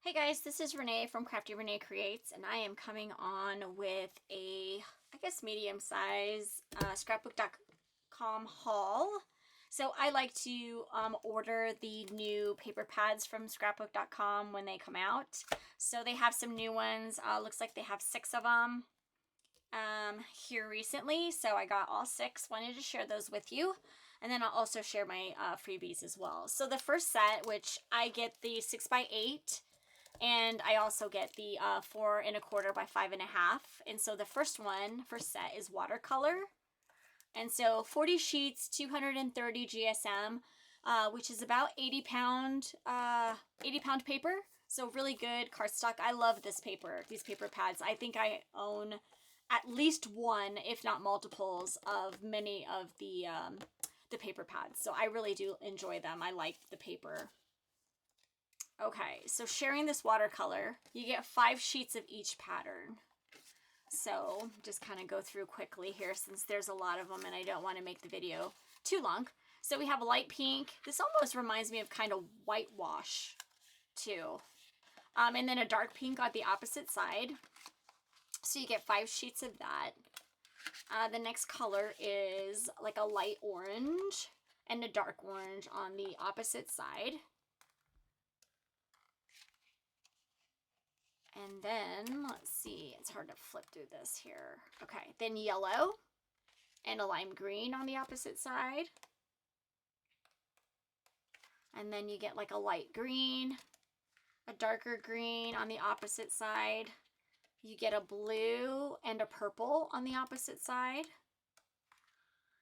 Hey guys, this is Renee from Crafty Renee Creates, and I am coming on with I guess, medium size scrapbook.com haul. So I like to order the new paper pads from scrapbook.com when they come out. So they have some new ones. Looks like they have 6 of them here recently. So I got all 6. Wanted to share those with you. And then I'll also share my freebies as well. So the first set, which I get the 6x8, and I also get the 4 1/4 by 5 1/2. And so the first set is watercolor. And so 40 sheets, 230 GSM, which is about 80 pound paper. So really good cardstock. I love this paper, these paper pads. I think I own at least one, if not multiples, of many of the paper pads. So I really do enjoy them. I like the paper. Okay, so sharing this watercolor, you get 5 sheets of each pattern. So just kind of go through quickly here since there's a lot of them and I don't want to make the video too long. So we have a light pink. This almost reminds me of kind of whitewash too. And then a dark pink on the opposite side. So you get 5 sheets of that. The next color is like a light orange and a dark orange on the opposite side. And then, let's see, it's hard to flip through this here. Okay, then yellow and a lime green on the opposite side. And then you get like a light green, a darker green on the opposite side. You get a blue and a purple on the opposite side.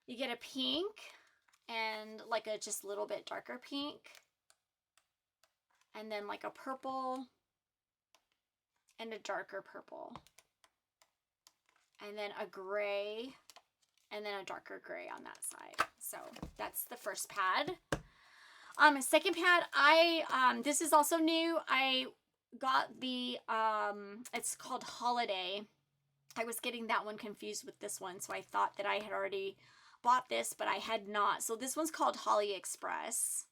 You get a pink and like a just a little bit darker pink. And then like a purple and a darker purple, and then a gray, and then a darker gray on that side. So that's the first pad. Second pad, this is also new. I got the it's called Holiday. I was getting that one confused with this one, so I thought that I had already bought this, but I had not. So this one's called Holly Express.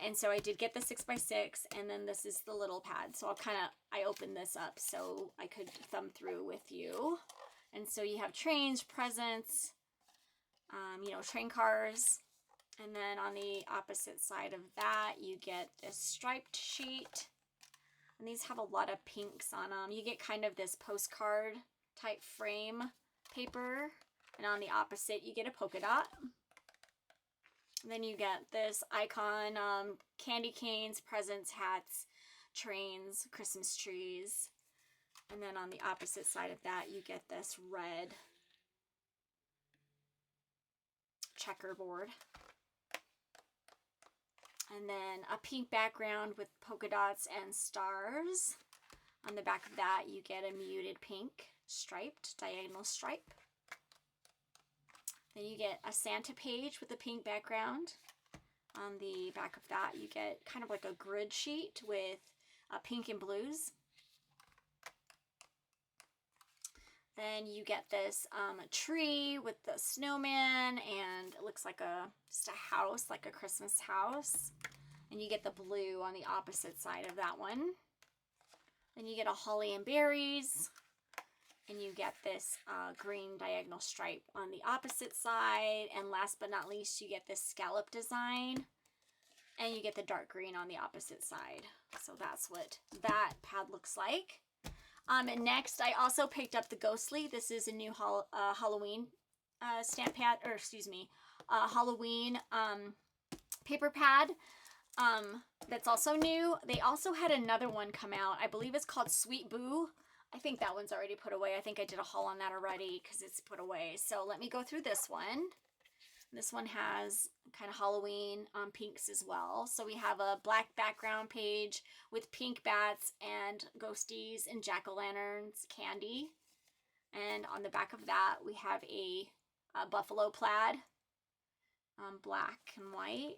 And so I did get the 6x6, and then this is the little pad. So I opened this up so I could thumb through with you. And so you have trains, presents, train cars. And then on the opposite side of that, you get this striped sheet. And these have a lot of pinks on them. You get kind of this postcard type frame paper. And on the opposite, you get a polka dot. Then you get this icon, candy canes, presents, hats, trains, Christmas trees. And then on the opposite side of that, you get this red checkerboard. And then a pink background with polka dots and stars. On the back of that, you get a muted pink striped, diagonal stripe. Then you get a Santa page with a pink background. On the back of that, you get kind of like a grid sheet with pink and blues. Then you get this tree with the snowman, and it looks like just a house, like a Christmas house. And you get the blue on the opposite side of that one. Then you get a holly and berries. And you get this green diagonal stripe on the opposite side. And last but not least, you get this scallop design. And you get the dark green on the opposite side. So that's what that pad looks like. And next, I also picked up the Ghostly. This is a new Halloween stamp pad, or excuse me, Halloween paper pad. That's also new. They also had another one come out. I believe it's called Sweet Boo. I think that one's already put away. I think I did a haul on that already because it's put away. So let me go through this one. This one has kind of Halloween pinks as well. So we have a black background page with pink bats and ghosties and jack-o'-lanterns candy. And on the back of that, we have a buffalo plaid, black and white.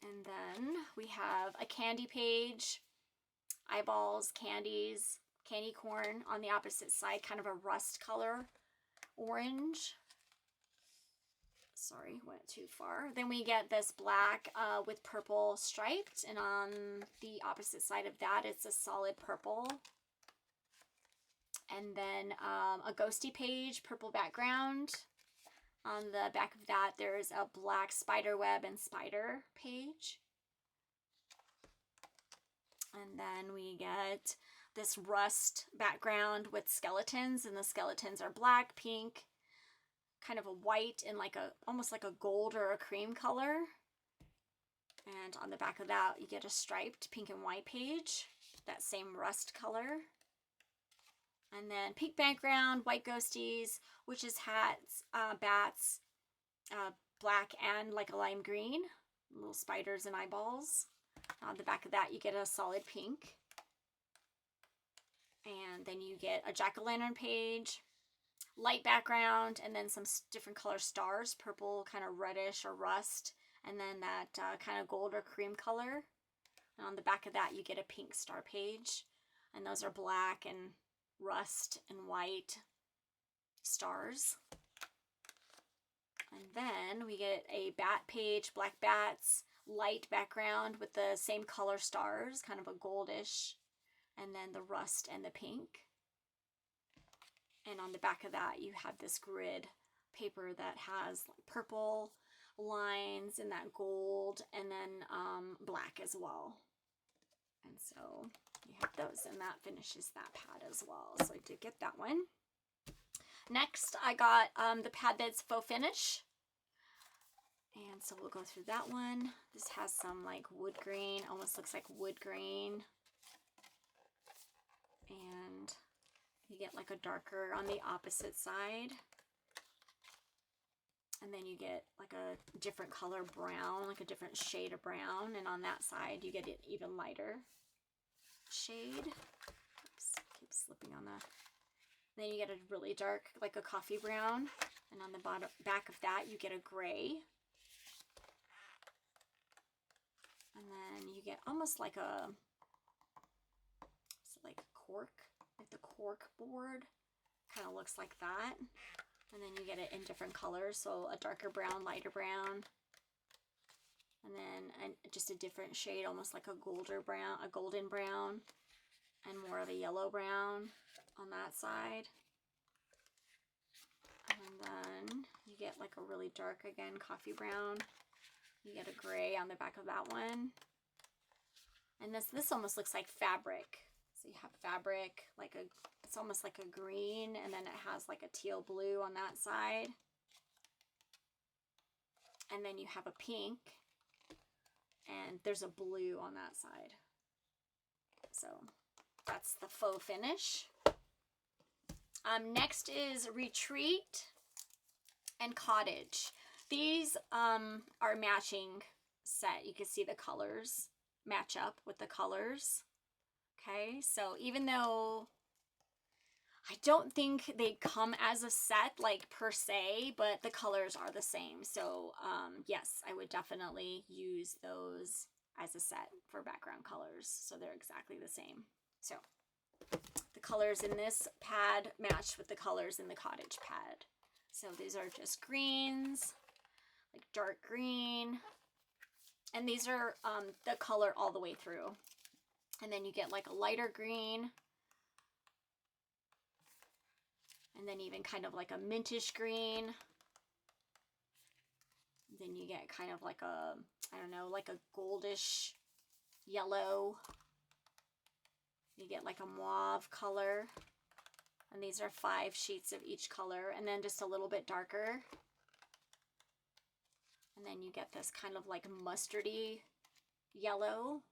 And then we have a candy page, eyeballs, candies, candy corn on the opposite side, kind of a rust color orange. Sorry, went too far. Then we get this black with purple striped, and on the opposite side of that, it's a solid purple. And then a ghosty page, purple background. On the back of that, there's a black spider web and spider page. And then we get this rust background with skeletons, and the skeletons are black, pink, kind of a white, and like a almost like a gold or a cream color. And on the back of that, you get a striped pink and white page, that same rust color. And then pink background, white ghosties, witches' hats, bats, black and like a lime green, little spiders and eyeballs. On the back of that, you get a solid pink. And then you get a jack-o'-lantern page, light background, and then some different color stars, purple, kind of reddish or rust, and then that kind of gold or cream color. And on the back of that, you get a pink star page. And those are black and rust and white stars. And then we get a bat page, black bats, light background with the same color stars, kind of a goldish, and then the rust and the pink. And on the back of that, you have this grid paper that has purple lines and that gold, and then black as well. And so you have those, and that finishes that pad as well. So I did get that one. Next, I got the pad that's faux finish. And so we'll go through that one. This has some like wood grain, almost looks like wood grain. And you get like a darker on the opposite side. And then you get like a different color brown, like a different shade of brown. And on that side, you get an even lighter shade. Oops, keeps slipping on that. Then you get a really dark, like a coffee brown. And on the bottom back of that, you get a gray. And then you get almost like a, is it like cork? Like the cork board. Kind of looks like that. And then you get it in different colors. So a darker brown, lighter brown. And then just a different shade, almost like a golden brown. And more of a yellow brown on that side. And then you get like a really dark, again, coffee brown. You get a gray on the back of that one. And this almost looks like fabric. So you have fabric, like it's almost like a green, and then it has like a teal blue on that side. And then you have a pink, and there's a blue on that side. So that's the faux finish. Next is Retreat and Cottage. These are matching set. You can see the colors match up with the colors. Okay, so even though I don't think they come as a set like per se, but the colors are the same. So yes, I would definitely use those as a set for background colors. So they're exactly the same. So the colors in this pad match with the colors in the Cottage pad. So these are just greens, like dark green. And these are the color all the way through. And then you get like a lighter green. And then even kind of like a mintish green. Then you get kind of like a, I don't know, like a goldish yellow. You get like a mauve color. And these are 5 sheets of each color. And then just a little bit darker. And then you get this kind of like mustardy yellow.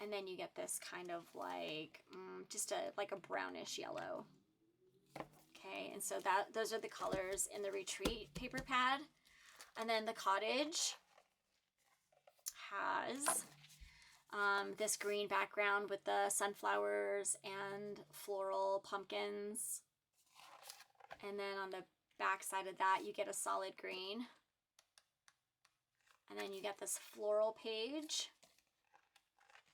And then you get this kind of like just like a brownish yellow. Okay, and so those are the colors in the Retreat paper pad. And then the Cottage has this green background with the sunflowers and floral pumpkins. And then on the back side of that, you get a solid green. And then you get this floral page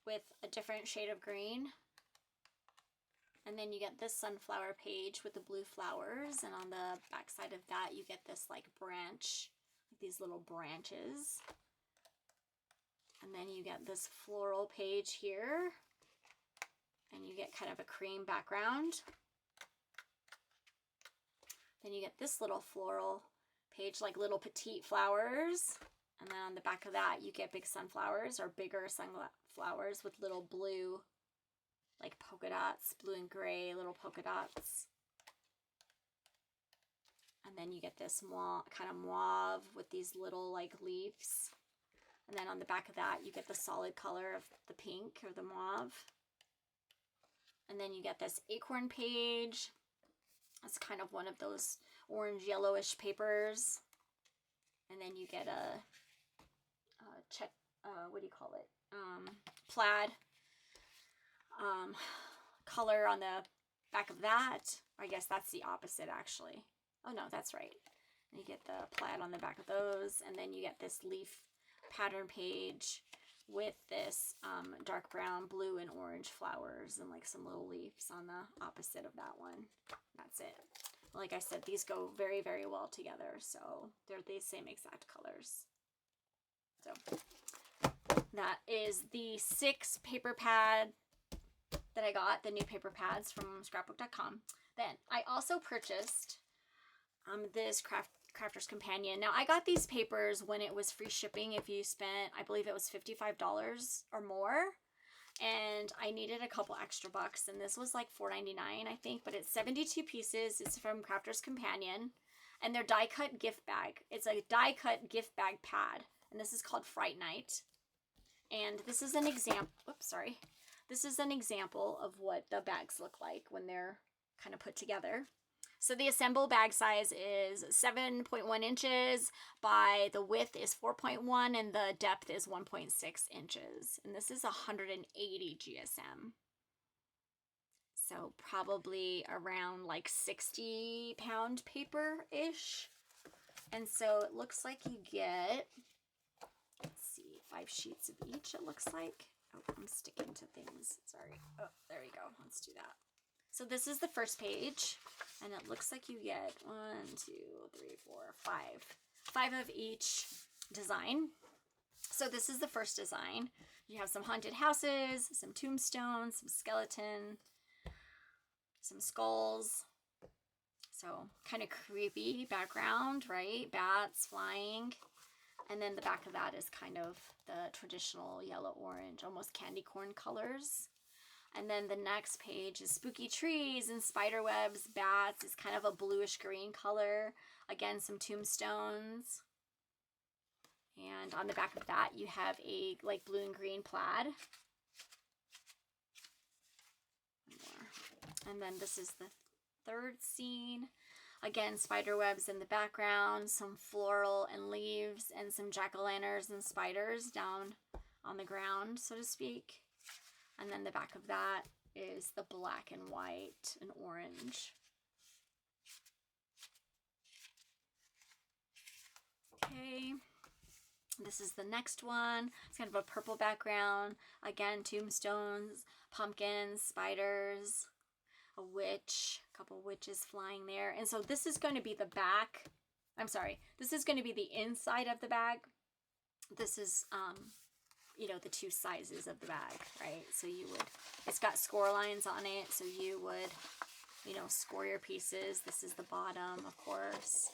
with a different shade of green. And then you get this sunflower page with the blue flowers, and on the back side of that you get this like branch, like these little branches. And then you get this floral page here, and you get kind of a cream background. Then you get this little floral page, like little petite flowers. And then on the back of that, you get big sunflowers, or bigger sunflowers with little blue, like polka dots, blue and gray little polka dots. And then you get this kind of mauve with these little like leaves. And then on the back of that, you get the solid color of the pink or the mauve. And then you get this acorn page. It's kind of one of those orange yellowish papers. And then you get a what do you call it? Plaid color on the back of that. I guess that's the opposite actually. Oh no, that's right. And you get the plaid on the back of those, and then you get this leaf pattern page with this dark brown, blue, and orange flowers and like some little leaves on the opposite of that one. That's it. Like I said, these go very, very well together, so they're the same exact colors. So that is the 6 paper pad that I got, the new paper pads from scrapbook.com. Then I also purchased this Crafter's Companion. Now I got these papers when it was free shipping if you spent, I believe it was $55 or more. And I needed a couple extra bucks, and this was like $4.99 I think, but it's 72 pieces. It's from Crafter's Companion, and they're die cut gift bag. It's a die cut gift bag pad, and this is called Fright Night. And this is an example, this is an example of what the bags look like when they're kind of put together. So the assemble bag size is 7.1 inches by, the width is 4.1, and the depth is 1.6 inches. And this is 180 GSM. So probably around like 60-pound paper-ish. And so it looks like you get, let's see, 5 sheets of each, it looks like. Oh, I'm sticking to things. Sorry. Oh, there we go. Let's do that. So this is the first page, and it looks like you get 1, 2, 3, 4, 5. 5 of each design. So this is the first design. You have some haunted houses, some tombstones, some skeleton, some skulls. So kind of creepy background, right? Bats flying. And then the back of that is kind of the traditional yellow-orange, almost candy corn colors. And then the next page is spooky trees and spider webs, bats. It's kind of a bluish green color. Again, some tombstones. And on the back of that, you have a like blue and green plaid. And then this is the third scene. Again, spider webs in the background, some floral and leaves, and some jack-o'-lanterns and spiders down on the ground, so to speak. And then the back of that is the black and white and orange. Okay, this is the next one. It's kind of a purple background. Again, tombstones, pumpkins, spiders, a witch, a couple witches flying there. And so this is going to be the back. I'm sorry, this is going to be the inside of the bag. This is, you know, the 2 sizes of the bag, right? So you would, it's got score lines on it, so you would, you know, score your pieces. This is the bottom, of course,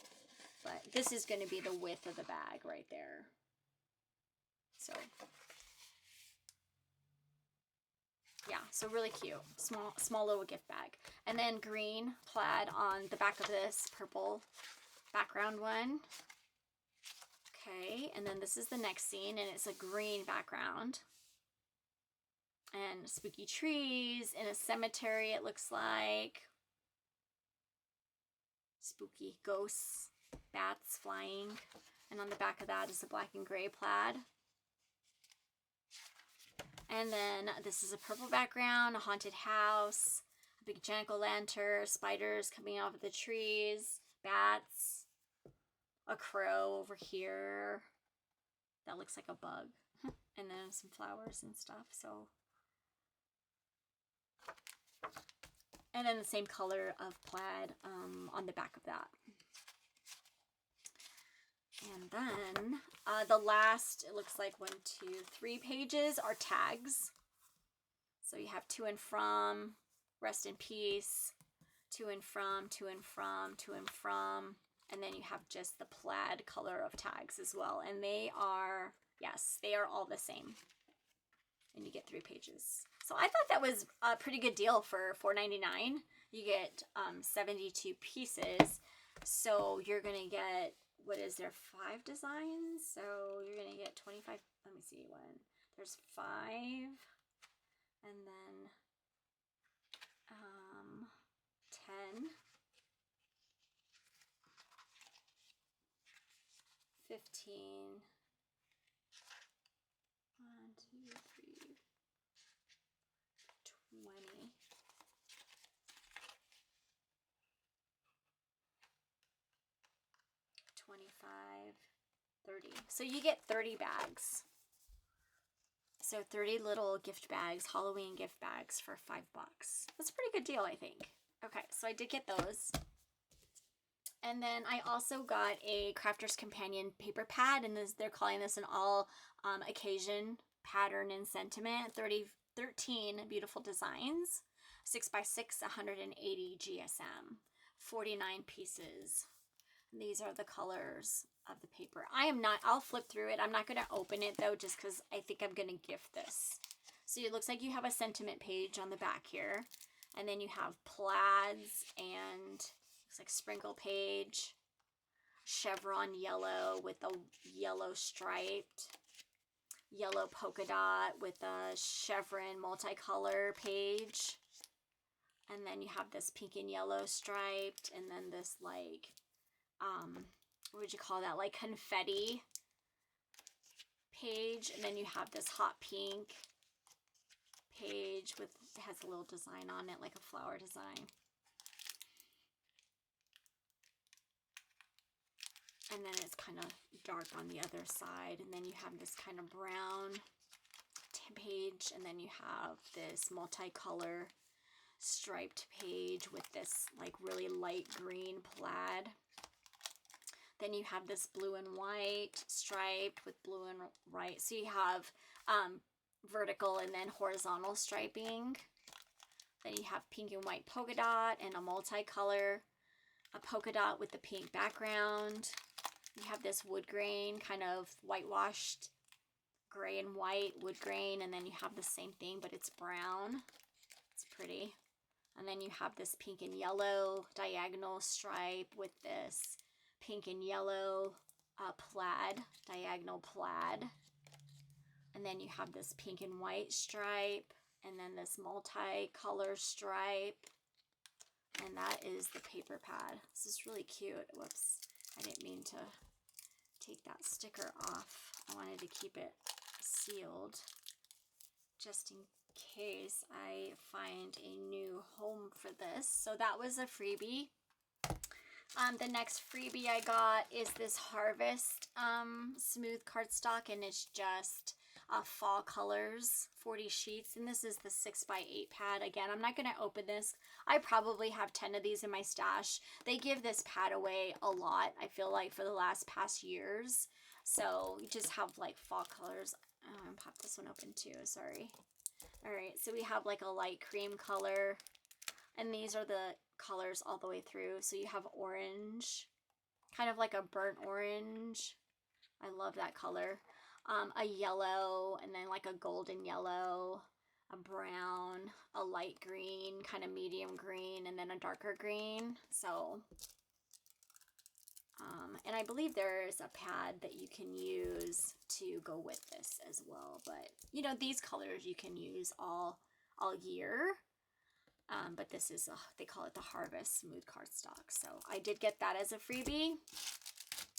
but this is going to be the width of the bag right there. So yeah, so really cute, small little gift bag. And then green plaid on the back of this purple background one. Okay, and then this is the next scene, and it's a green background. And spooky trees in a cemetery, it looks like. Spooky ghosts, bats flying. And on the back of that is a black and gray plaid. And then this is a purple background, a haunted house, a big jack-o'-lantern, spiders coming out of the trees, bats, a crow over here that looks like a bug, and then some flowers and stuff. So And then the same color of plaid on the back of that. And then the last, it looks like 1, 2, 3 pages are tags. So you have to and from, rest in peace, to and from, to and from, to and from. And then you have just the plaid color of tags as well. And they are, yes, they are all the same. And you get 3 pages. So I thought that was a pretty good deal for $4.99. You get 72 pieces. So you're going to get, what is there, 5 designs? So you're going to get 25, let me see, there's 5. And then 10. 15, 1, 2, 3, 20, 25, 30. So you get 30 bags. So 30 little gift bags, Halloween gift bags for $5. That's a pretty good deal, I think. Okay, so I did get those. And then I also got a Crafter's Companion paper pad, and they're calling this an all occasion pattern and sentiment. 13 beautiful designs, 6x6, 180 GSM, 49 pieces. And these are the colors of the paper. I'll flip through it. I'm not going to open it though, just because I think I'm going to gift this. So it looks like you have a sentiment page on the back here, and then you have plaids and looks like sprinkle page, chevron yellow with a yellow striped, yellow polka dot with a chevron multicolor page, and then you have this pink and yellow striped, and then this like, what would you call that, like confetti page, and then you have this hot pink page with, it has a little design on it, like a flower design. And then it's kind of dark on the other side. And then you have this kind of brown page. And then you have this multicolor striped page with this like really light green plaid. Then you have this blue and white striped with blue and white. So you have vertical and then horizontal striping. Then you have pink and white polka dot and a multicolor, a polka dot with the pink background. You have this wood grain, kind of whitewashed gray and white wood grain, and then you have the same thing, but it's brown. It's pretty. And then you have this pink and yellow diagonal stripe with this pink and yellow plaid, diagonal plaid. And then you have this pink and white stripe, and then this multi-color stripe. And that is the paper pad. This is really cute. Whoops, I didn't mean to take that sticker off. I wanted to keep it sealed just in case I find a new home for this. So that was a freebie. The next freebie I got is this Harvest smooth cardstock, and it's just fall colors, 40 sheets, and this is the 6x8 pad. Again, I'm not going to open this. I probably have 10 of these in my stash. They give this pad away a lot, I feel like, for the past years. So you just have like fall colors. Oh, I'm gonna pop this one open too, sorry. All right, so we have like a light cream color, and these are the colors all the way through. So you have orange, kind of like a burnt orange. I love that color. A yellow, and then like a golden yellow, a brown, a light green, kind of medium green, and then a darker green. So, and I believe there's a pad that you can use to go with this as well. But, you know, these colors you can use all year. But this is, they call it the Harvest Smooth Cardstock. So I did get that as a freebie.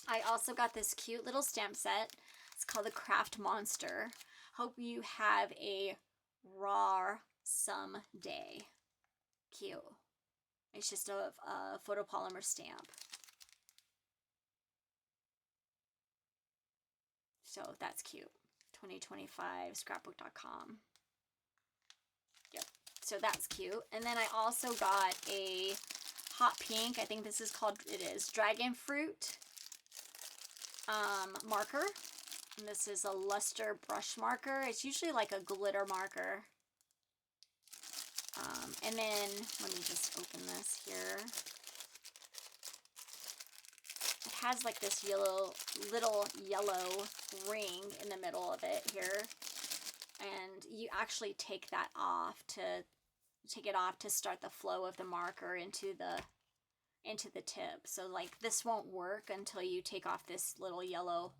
I also got this cute little stamp set. It's called the Craft Monster. Hope you have a raw some day. Cute. It's just a photopolymer stamp. So that's cute. 2025 scrapbook.com. Yep. So that's cute. And then I also got a hot pink. I think this is called, it is Dragon Fruit marker. And this is a luster brush marker. It's usually like a glitter marker. And then, let me just open this here. It has like this little yellow ring in the middle of it here. And you actually take it off to start the flow of the marker into the tip. So like this won't work until you take off this little yellow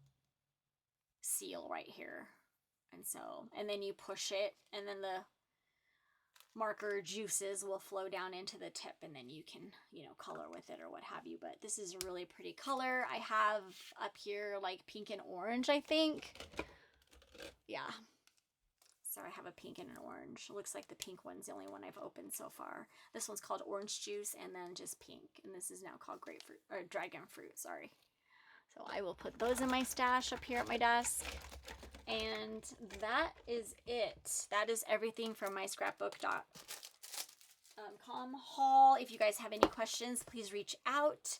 seal right here. And then you push it, and then the marker juices will flow down into the tip, and then you can, you know, color with it or what have you. But this is a really pretty color. I have up here like pink and orange, I think. Yeah. So I have a pink and an orange. It looks like the pink one's the only one I've opened so far. This one's called Orange Juice, and then just pink. And this is now called Grapefruit, or Dragon Fruit, sorry. So I will put those in my stash up here at my desk. And that is it. That is everything from my scrapbook.com haul. If you guys have any questions, please reach out.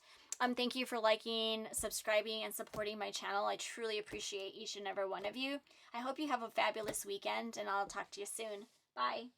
Thank you for liking, subscribing, and supporting my channel. I truly appreciate each and every one of you. I hope you have a fabulous weekend, and I'll talk to you soon. Bye.